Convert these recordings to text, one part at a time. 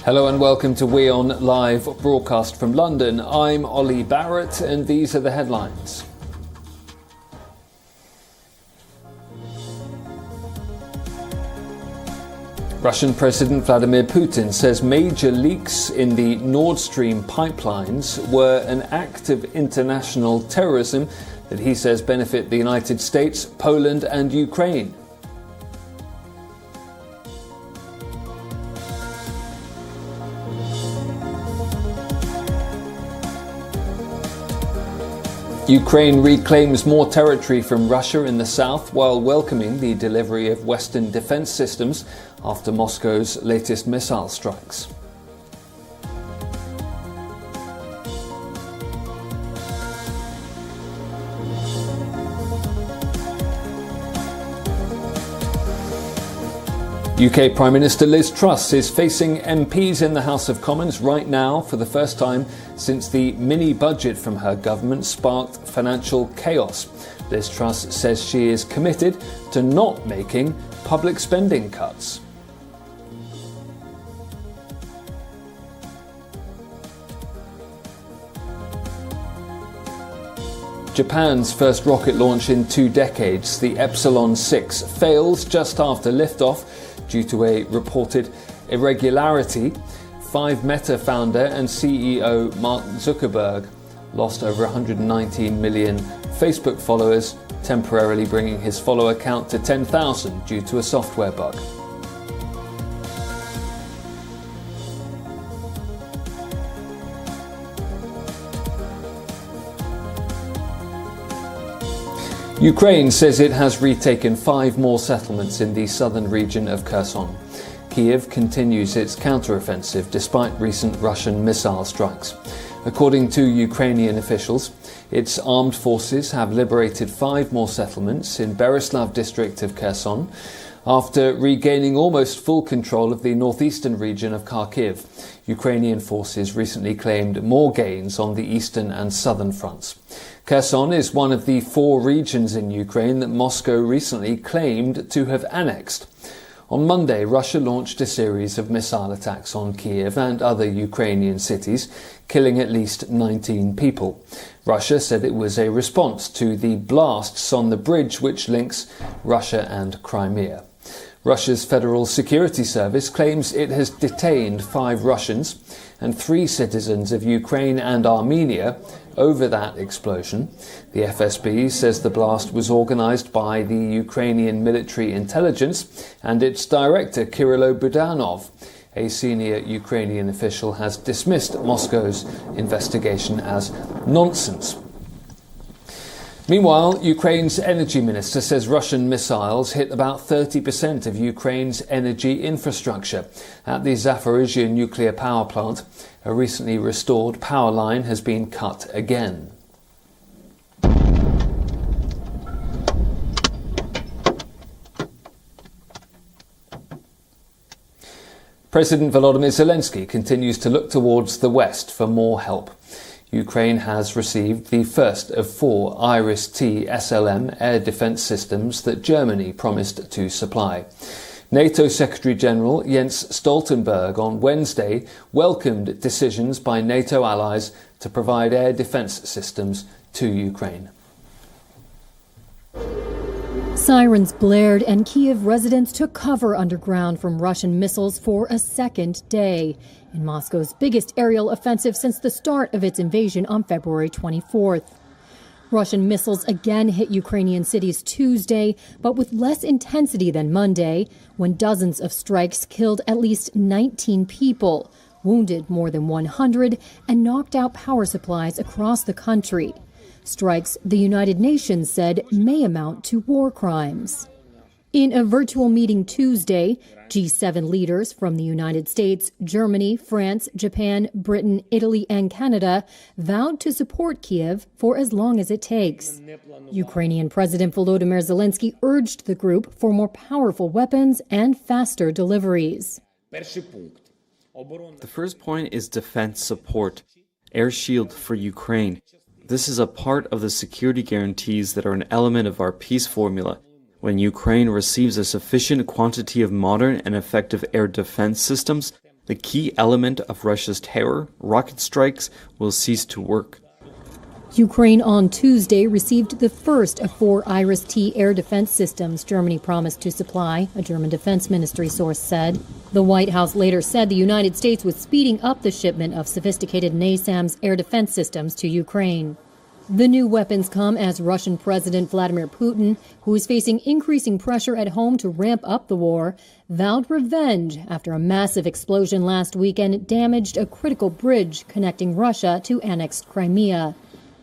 Hello and welcome to WION Live Broadcast from London. I'm Ollie Barrett and these are the headlines. Russian President Vladimir Putin says major leaks in the Nord Stream pipelines were an act of international terrorism that he says benefit the United States, Poland and Ukraine. Ukraine reclaims more territory from Russia in the south while welcoming the delivery of Western defence systems after Moscow's latest missile strikes. UK Prime Minister Liz Truss is facing MPs in the House of Commons right now for the first time since the mini-budget from her government sparked financial chaos. Liz Truss says she is committed to not making public spending cuts. Japan's first rocket launch in 2 decades, the Epsilon 6, fails just after liftoff due to a reported irregularity. Meta founder and CEO Mark Zuckerberg lost over 119 million Facebook followers, temporarily bringing his follower count to 10,000 due to a software bug. Ukraine says it has retaken 5 more settlements in the southern region of Kherson. Kiev continues its counteroffensive despite recent Russian missile strikes. According to Ukrainian officials, its armed forces have liberated 5 more settlements in Berislav district of Kherson after regaining almost full control of the northeastern region of Kharkiv. Ukrainian forces recently claimed more gains on the eastern and southern fronts. Kherson is one of the 4 regions in Ukraine that Moscow recently claimed to have annexed. On Monday, Russia launched a series of missile attacks on Kiev and other Ukrainian cities, killing at least 19 people. Russia said it was a response to the blasts on the bridge which links Russia and Crimea. Russia's Federal Security Service claims it has detained 5 Russians and 3 citizens of Ukraine and Armenia over that explosion. The FSB says the blast was organised by the Ukrainian military intelligence and its director Kyrylo Budanov. A senior Ukrainian official has dismissed Moscow's investigation as nonsense. Meanwhile, Ukraine's energy minister says Russian missiles hit about 30% of Ukraine's energy infrastructure. At the Zaporizhzhia nuclear power plant, a recently restored power line has been cut again. President Volodymyr Zelensky continues to look towards the West for more help. Ukraine has received the first of 4 Iris-T SLM air defence systems that Germany promised to supply. NATO Secretary-General Jens Stoltenberg on Wednesday welcomed decisions by NATO allies to provide air defence systems to Ukraine. Sirens blared and Kiev residents took cover underground from Russian missiles for a second day in Moscow's biggest aerial offensive since the start of its invasion on February 24th. Russian missiles again hit Ukrainian cities Tuesday, but with less intensity than Monday, when dozens of strikes killed at least 19 people, wounded more than 100, and knocked out power supplies across the country. Strikes the United Nations said may amount to war crimes. In a virtual meeting Tuesday, G7 leaders from the United States, Germany, France, Japan, Britain, Italy, and Canada vowed to support Kiev for as long as it takes. Ukrainian President Volodymyr Zelensky urged the group for more powerful weapons and faster deliveries. The first point is defense support, air shield for Ukraine. This is a part of the security guarantees that are an element of our peace formula. When Ukraine receives a sufficient quantity of modern and effective air defense systems, the key element of Russia's terror, rocket strikes, will cease to work. Ukraine on Tuesday received the first of 4 Iris-T air defense systems Germany promised to supply, a German defense ministry source said. The White House later said the United States was speeding up the shipment of sophisticated NASAMS air defense systems to Ukraine. The new weapons come as Russian President Vladimir Putin, who is facing increasing pressure at home to ramp up the war, vowed revenge after a massive explosion last weekend damaged a critical bridge connecting Russia to annexed Crimea.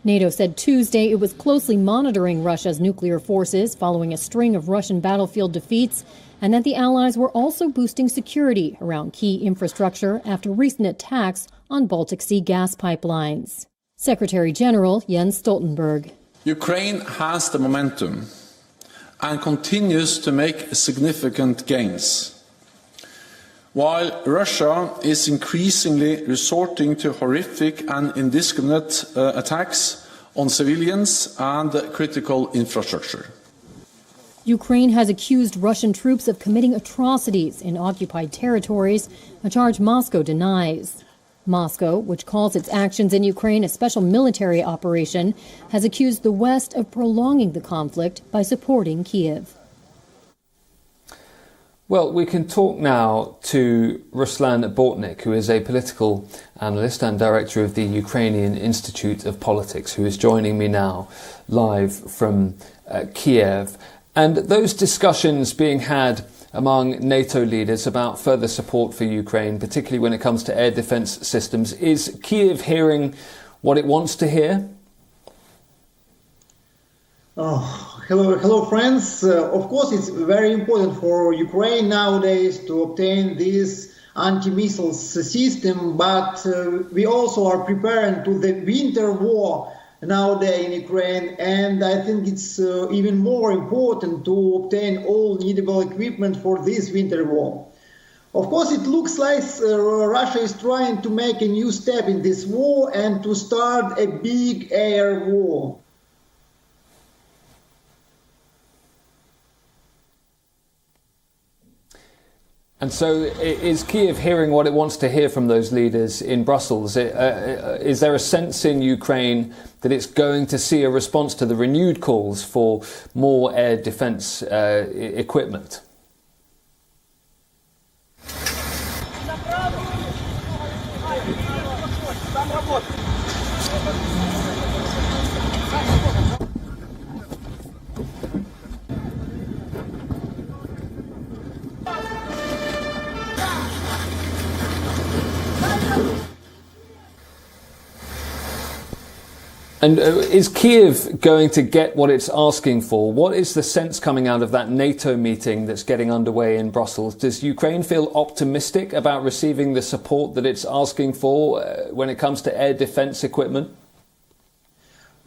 NATO said Tuesday it was closely monitoring Russia's nuclear forces following a string of Russian battlefield defeats, and that the Allies were also boosting security around key infrastructure after recent attacks on Baltic Sea gas pipelines. Secretary General Jens Stoltenberg. Ukraine has the momentum and continues to make significant gains, while Russia is increasingly resorting to horrific and indiscriminate attacks on civilians and critical infrastructure. Ukraine has accused Russian troops of committing atrocities in occupied territories, a charge Moscow denies. Moscow, which calls its actions in Ukraine a special military operation, has accused the West of prolonging the conflict by supporting Kyiv. Well, we can talk now to Ruslan Bortnik, who is a political analyst and director of the Ukrainian Institute of Politics, who is joining me now live from Kiev. And those discussions being had among NATO leaders about further support for Ukraine, particularly when it comes to air defense systems, is Kyiv hearing what it wants to hear? Hello, friends. Of course, it's very important for Ukraine nowadays to obtain this anti-missile system, but we also are preparing to the winter war nowadays in Ukraine, and I think it's even more important to obtain all needable equipment for this winter war. Of course, it looks like Russia is trying to make a new step in this war and to start a big air war. And so is Kyiv hearing what it wants to hear from those leaders in Brussels? Is there a sense in Ukraine that it's going to see a response to the renewed calls for more air defense equipment? And is Kyiv going to get what it's asking for? What is the sense coming out of that NATO meeting that's getting underway in Brussels? Does Ukraine feel optimistic about receiving the support that it's asking for when it comes to air defense equipment?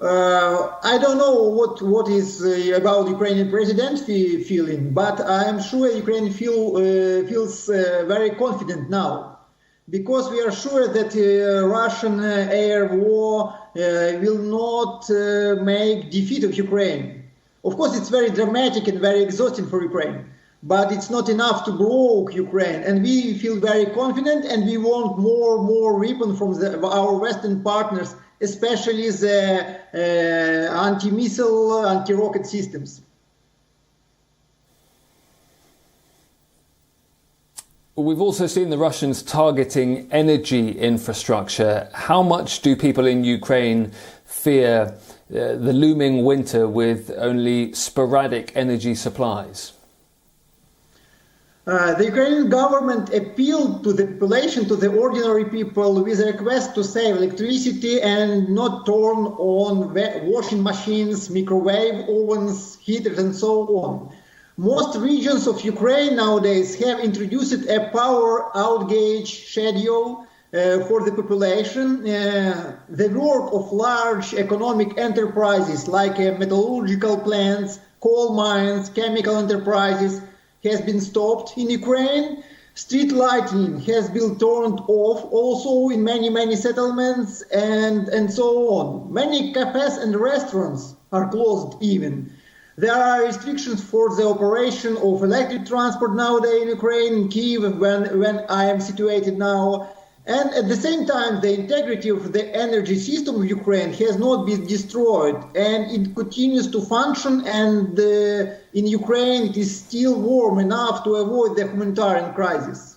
I don't know what is about Ukrainian president feeling, but I'm sure Ukraine feels very confident now, because we are sure that Russian air war will not make defeat of Ukraine. Of course, it's very dramatic and very exhausting for Ukraine, but it's not enough to blow Ukraine. And we feel very confident, and we want more weapons from our Western partners, especially the anti-missile, anti-rocket systems. We've also seen the Russians targeting energy infrastructure. How much do people in Ukraine fear the looming winter with only sporadic energy supplies? The Ukrainian government appealed to the population, to the ordinary people, with a request to save electricity and not turn on washing machines, microwave ovens, heaters, and so on. Most regions of Ukraine nowadays have introduced a power outage schedule for the population. The work of large economic enterprises like metallurgical plants, coal mines, chemical enterprises has been stopped in Ukraine. Street lighting has been turned off also in many settlements, and so on. Many cafes and restaurants are closed even. There are restrictions for the operation of electric transport nowadays in Ukraine, in Kyiv, when I am situated now. And at the same time, the integrity of the energy system of Ukraine has not been destroyed, and it continues to function, and in Ukraine it is still warm enough to avoid the humanitarian crisis.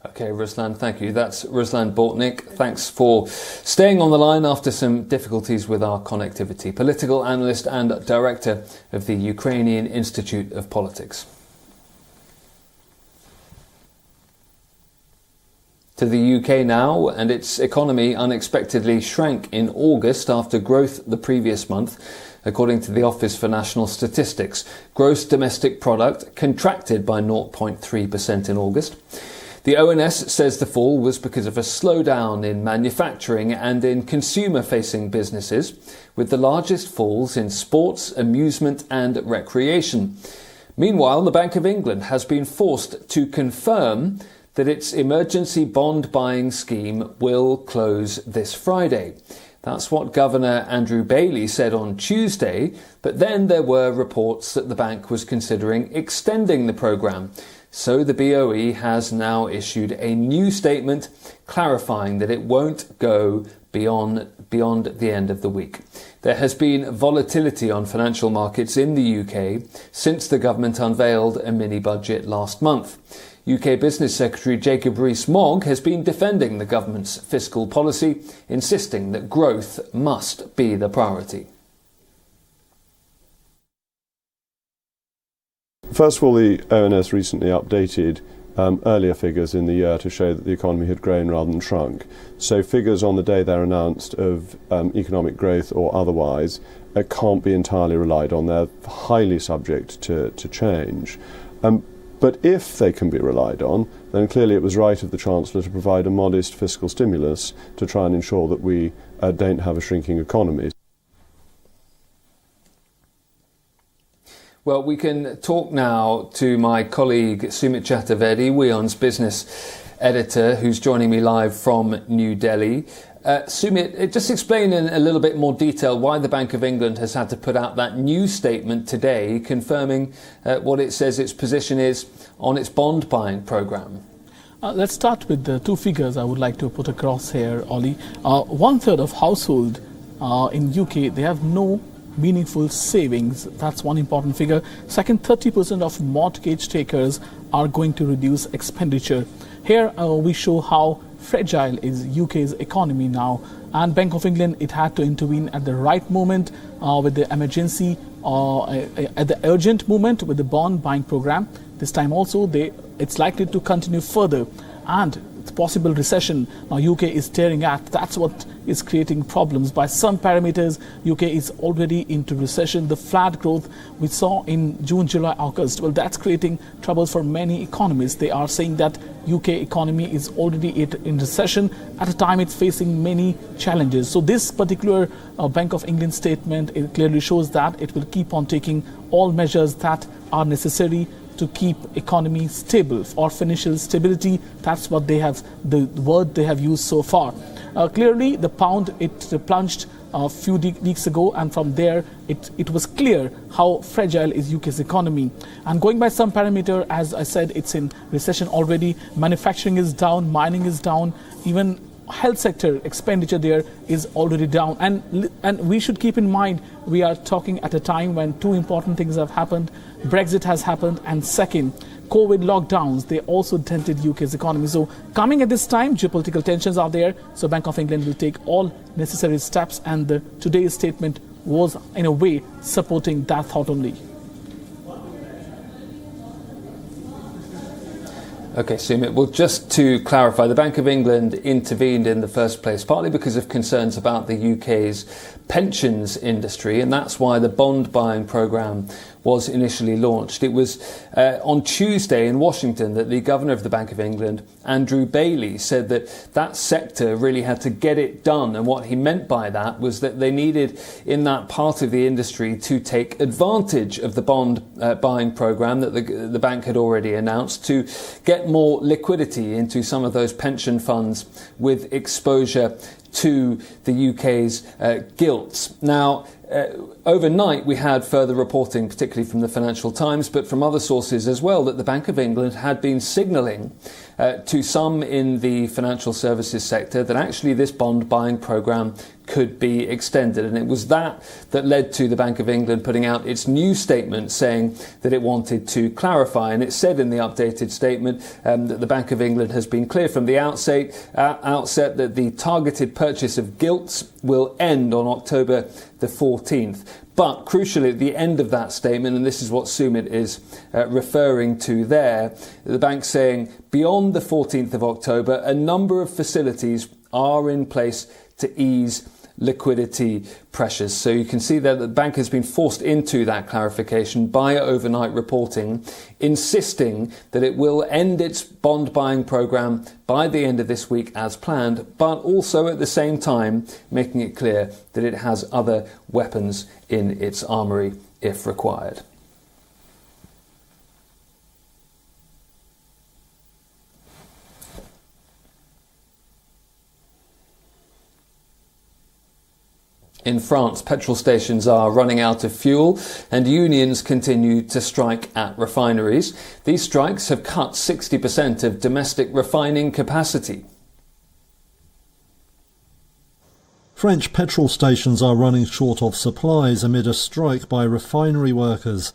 Okay, Ruslan, thank you. That's Ruslan Bortnik. Thanks for staying on the line after some difficulties with our connectivity. Political analyst and director of the Ukrainian Institute of Politics. To the UK now, and its economy unexpectedly shrank in August after growth the previous month. According to the Office for National Statistics, gross domestic product contracted by 0.3% in August. The ONS says the fall was because of a slowdown in manufacturing and in consumer-facing businesses, with the largest falls in sports, amusement and recreation. Meanwhile, the Bank of England has been forced to confirm that its emergency bond buying scheme will close this Friday. That's what Governor Andrew Bailey said on Tuesday, but then there were reports that the bank was considering extending the programme. So the BOE has now issued a new statement clarifying that it won't go beyond the end of the week. There has been volatility on financial markets in the UK since the government unveiled a mini-budget last month. UK Business Secretary Jacob Rees-Mogg has been defending the government's fiscal policy, insisting that growth must be the priority. First of all, the ONS recently updated earlier figures in the year to show that the economy had grown rather than shrunk. So figures on the day they're announced of economic growth or otherwise can't be entirely relied on. They're highly subject to change. But if they can be relied on, then clearly it was right of the Chancellor to provide a modest fiscal stimulus to try and ensure that we don't have a shrinking economy. Well, we can talk now to my colleague Sumit Chaturvedi, WION's business editor, who's joining me live from New Delhi. Sumit, just explain in a little bit more detail why the Bank of England has had to put out that new statement today confirming what it says its position is on its bond buying programme. Let's start with the two figures I would like to put across here, Ollie. 1/3 of households in UK, they have no meaningful savings. That's one important figure. Second, 30% of mortgage takers are going to reduce expenditure. Here we show how fragile is UK's economy now, and Bank of England, it had to intervene at the right moment with the emergency at the urgent moment with the bond buying program. This time also it's likely to continue further, and it's possible recession now UK is staring at. That's what is creating problems. By some parameters, UK is already into recession. The flat growth we saw in June, July, August, well, that's creating troubles for many economies. They are saying that UK economy is already in recession at a time it's facing many challenges. So this particular Bank of England statement, it clearly shows that it will keep on taking all measures that are necessary to keep economy stable or financial stability. That's what they have, the word they have used so far. Clearly, the pound, it plunged a few weeks ago, and from there, it was clear how fragile is UK's economy. And going by some parameter, as I said, it's in recession already. Manufacturing is down, mining is down, even health sector expenditure there is already down. And we should keep in mind, we are talking at a time when two important things have happened. Brexit has happened, and second, COVID lockdowns, they also dented UK's economy. So coming at this time, geopolitical tensions are there. So Bank of England will take all necessary steps, and today's statement was in a way supporting that thought only. Okay, Sumit, well, just to clarify, the Bank of England intervened in the first place, partly because of concerns about the UK's pensions industry, and that's why the bond buying programme was initially launched. It was on Tuesday in Washington that the Governor of the Bank of England, Andrew Bailey, said that that sector really had to get it done. And what he meant by that was that they needed, in that part of the industry, to take advantage of the bond buying programme that the bank had already announced to get more liquidity into some of those pension funds with exposure to the UK's gilts. Now, overnight we had further reporting, particularly from the Financial Times, but from other sources as well, that the Bank of England had been signalling to some in the financial services sector that actually this bond buying programme could be extended. And it was that led to the Bank of England putting out its new statement saying that it wanted to clarify. And it said in the updated statement that the Bank of England has been clear from the outset that the targeted purchase of gilts will end on October the 14th. But crucially, at the end of that statement, and this is what Sumit is referring to there, the bank's saying beyond the 14th of October, a number of facilities are in place to ease liquidity pressures. So you can see that the bank has been forced into that clarification by overnight reporting, insisting that it will end its bond buying programme by the end of this week as planned, but also at the same time making it clear that it has other weapons in its armoury if required. In France, petrol stations are running out of fuel and unions continue to strike at refineries. These strikes have cut 60% of domestic refining capacity. French petrol stations are running short of supplies amid a strike by refinery workers.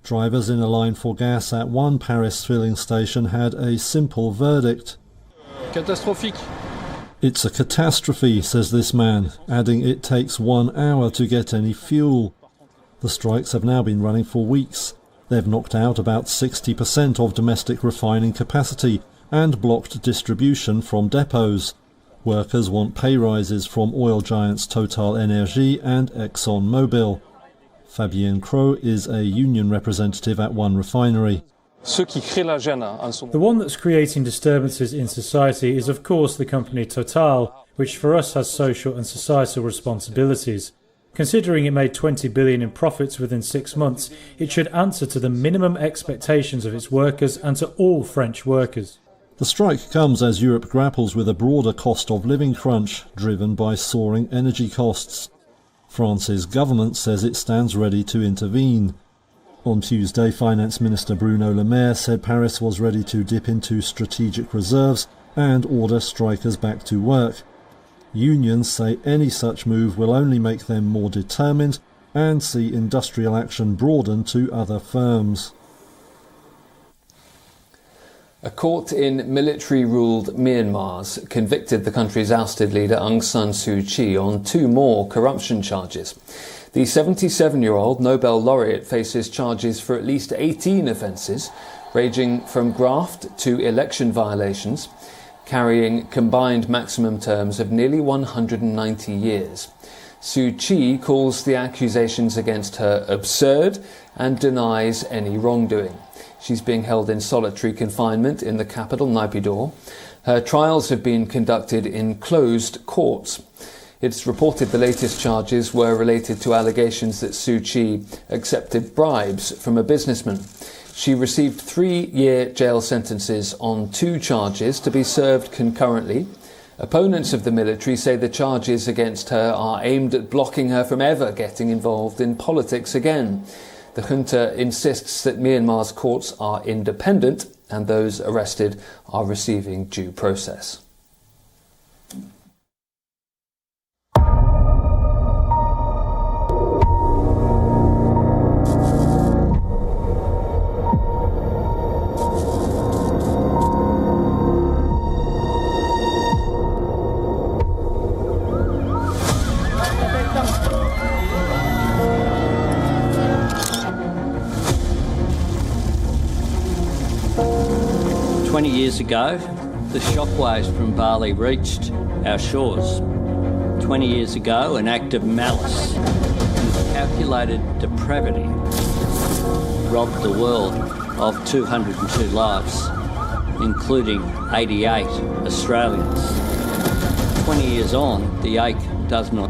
Drivers in a line for gas at one Paris filling station had a simple verdict. Catastrophique. It's a catastrophe, says this man, adding it takes 1 hour to get any fuel. The strikes have now been running for weeks. They've knocked out about 60% of domestic refining capacity and blocked distribution from depots. Workers want pay rises from oil giants Total Energy and ExxonMobil. Fabien Cros is a union representative at one refinery. The one that's creating disturbances in society is of course the company Total, which for us has social and societal responsibilities. Considering it made 20 billion in profits within 6 months, it should answer to the minimum expectations of its workers and to all French workers. The strike comes as Europe grapples with a broader cost of living crunch driven by soaring energy costs. France's government says it stands ready to intervene. On Tuesday, Finance Minister Bruno Le Maire said Paris was ready to dip into strategic reserves and order strikers back to work. Unions say any such move will only make them more determined and see industrial action broaden to other firms. A court in military-ruled Myanmar convicted the country's ousted leader Aung San Suu Kyi on 2 more corruption charges. The 77-year-old Nobel laureate faces charges for at least 18 offences, ranging from graft to election violations, carrying combined maximum terms of nearly 190 years. Suu Kyi calls the accusations against her absurd and denies any wrongdoing. She's being held in solitary confinement in the capital, Naypyidaw. Her trials have been conducted in closed courts. It's reported the latest charges were related to allegations that Suu Kyi accepted bribes from a businessman. She received 3-year jail sentences on 2 charges to be served concurrently. Opponents of the military say the charges against her are aimed at blocking her from ever getting involved in politics again. The junta insists that Myanmar's courts are independent and those arrested are receiving due process. Years ago, the shockwaves from Bali reached our shores. 20 years ago, an act of malice and calculated depravity robbed the world of 202 lives, including 88 Australians. 20 years on, the ache does not...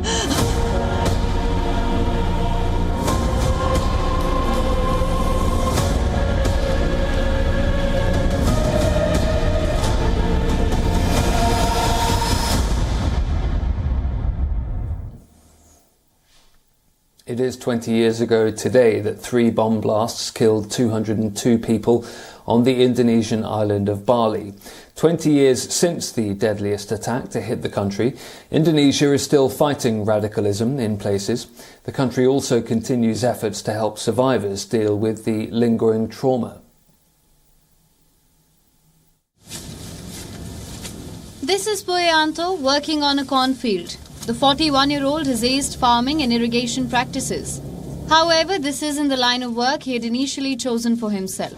It is 20 years ago today that 3 bomb blasts killed 202 people on the Indonesian island of Bali. 20 years since the deadliest attack to hit the country, Indonesia is still fighting radicalism in places. The country also continues efforts to help survivors deal with the lingering trauma. This is Puyanto working on a cornfield. The 41-year-old has aced farming and irrigation practices. However, this isn't the line of work he had initially chosen for himself.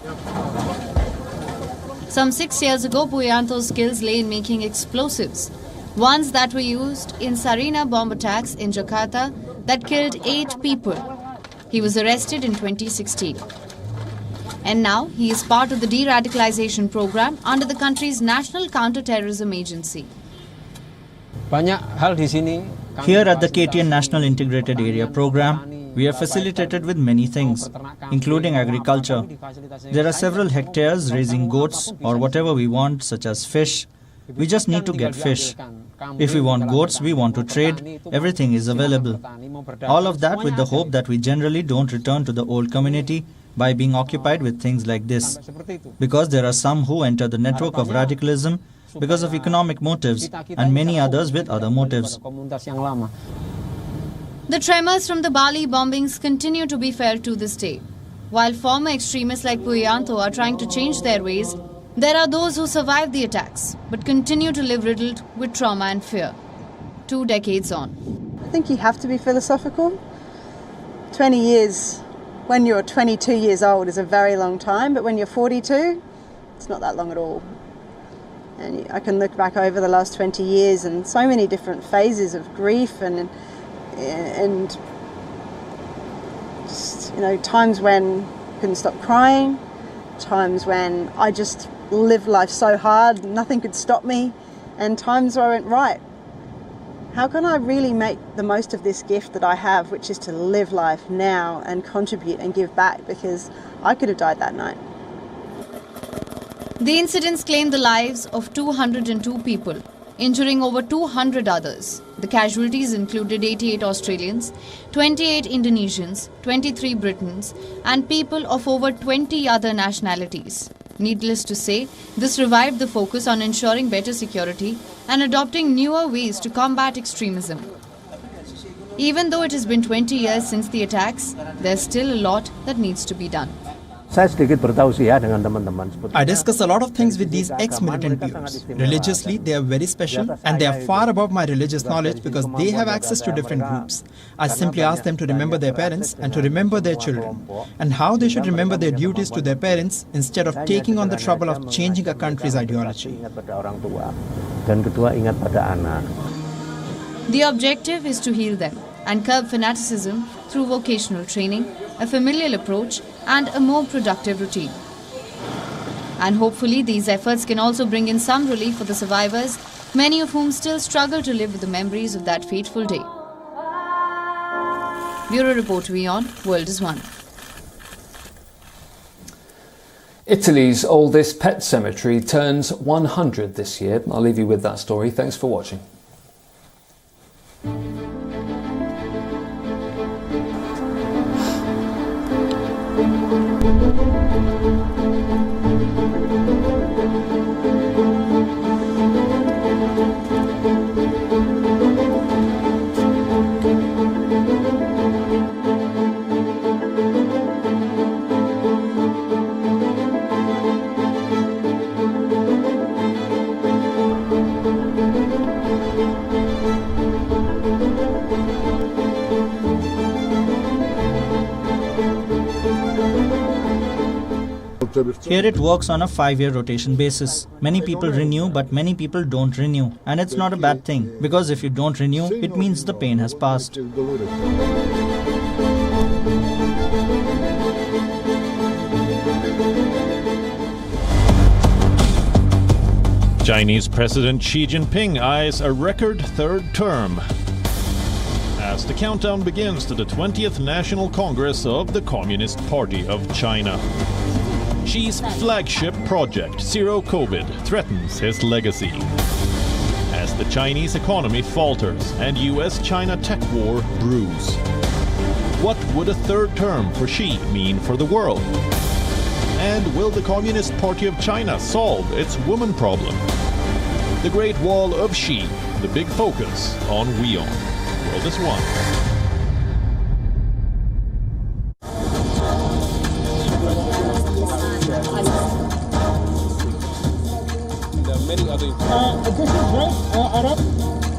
Some 6 years ago, Puyanto's skills lay in making explosives, ones that were used in Sarina bomb attacks in Jakarta that killed 8 people. He was arrested in 2016. And now he is part of the de-radicalization program under the country's National Counter-Terrorism Agency. Here at the KTN National Integrated Area Program, we are facilitated with many things, including agriculture. There are several hectares raising goats or whatever we want, such as fish. We just need to get fish. If we want goats, we want to trade, everything is available. All of that with the hope that we generally don't return to the old community by being occupied with things like this. Because there are some who enter the network of radicalism because of economic motives and many others with other motives. The tremors from the Bali bombings continue to be felt to this day. While former extremists like Puyanto are trying to change their ways, there are those who survived the attacks but continue to live riddled with trauma and fear. 2 decades on. I think you have to be philosophical. 20 years when you're 22 years old is a very long time, but when you're 42, it's not that long at all. And I can look back over the last 20 years and so many different phases of grief and just, times when I couldn't stop crying, times when I just lived life so hard, nothing could stop me, and times where I went, right, how can I really make the most of this gift that I have, which is to live life now and contribute and give back, because I could have died that night. The incidents claimed the lives of 202 people, injuring over 200 others. The casualties included 88 Australians, 28 Indonesians, 23 Britons, and people of over 20 other nationalities. Needless to say, this revived the focus on ensuring better security and adopting newer ways to combat extremism. Even though it has been 20 years since the attacks, there's still a lot that needs to be done. I discuss a lot of things with these ex-militant peers. Religiously, they are very special and they are far above my religious knowledge because they have access to different groups. I simply ask them to remember their parents and to remember their children and how they should remember their duties to their parents instead of taking on the trouble of changing a country's ideology. The objective is to heal them and curb fanaticism through vocational training, a familial approach, and a more productive routine. And hopefully these efforts can also bring in some relief for the survivors, many of whom still struggle to live with the memories of that fateful day. Bureau Report WION, World is One. Italy's oldest pet cemetery turns 100 this year. I'll leave you with that story. Thanks for watching. Here it works on a 5-year rotation basis. Many people renew, but many people don't renew. And it's not a bad thing, because if you don't renew, it means the pain has passed. Chinese President Xi Jinping eyes a record third term as the countdown begins to the 20th National Congress of the Communist Party of China. Xi's flagship project, Zero COVID, threatens his legacy as the Chinese economy falters and US-China tech war brews. What would a third term for Xi mean for the world? And will the Communist Party of China solve its woman problem? The Great Wall of Xi, the big focus on WION. World is One. This is right, Arab.